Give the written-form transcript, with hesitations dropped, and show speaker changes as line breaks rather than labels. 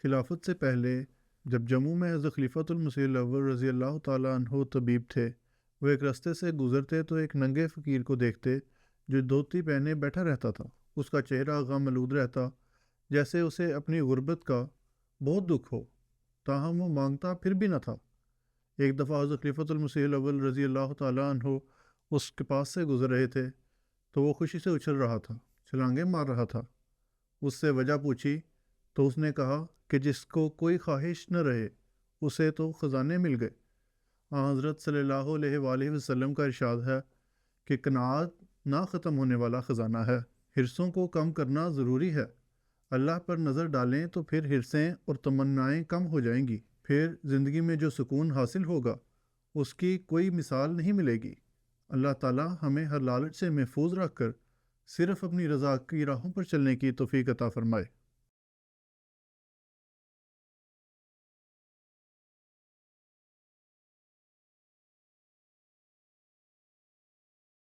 خلافت سے پہلے جب جموں میں حضرت خلیفۃ المسیح الاول رضی اللہ تعالیٰ عنہ طبیب تھے، وہ ایک رستے سے گزرتے تو ایک ننگے فقیر کو دیکھتے جو دھوتی پہنے بیٹھا رہتا تھا۔ اس کا چہرہ غم آلود رہتا، جیسے اسے اپنی غربت کا بہت دکھ ہو، تاہم وہ مانگتا پھر بھی نہ تھا۔ ایک دفعہ حضرت خلیفۃ المسیح الاول رضی اللہ تعالیٰ عنہ اس کے پاس سے گزر رہے تھے تو وہ خوشی سے اچھل رہا تھا، چھلانگیں مار رہا تھا۔ اس سے وجہ پوچھی تو اس نے کہا کہ جس کو کوئی خواہش نہ رہے اسے تو خزانے مل گئے۔ حضرت صلی اللہ علیہ وآلہ وسلم کا ارشاد ہے کہ قناعت نہ ختم ہونے والا خزانہ ہے۔ حرصوں کو کم کرنا ضروری ہے۔ اللہ پر نظر ڈالیں تو پھر حرصیں اور تمنائیں کم ہو جائیں گی، پھر زندگی میں جو سکون حاصل ہوگا اس کی کوئی مثال نہیں ملے گی۔ اللہ تعالیٰ ہمیں ہر لالچ سے محفوظ رکھ کر صرف اپنی رضا کی راہوں پر چلنے کی توفیق عطا فرمائے۔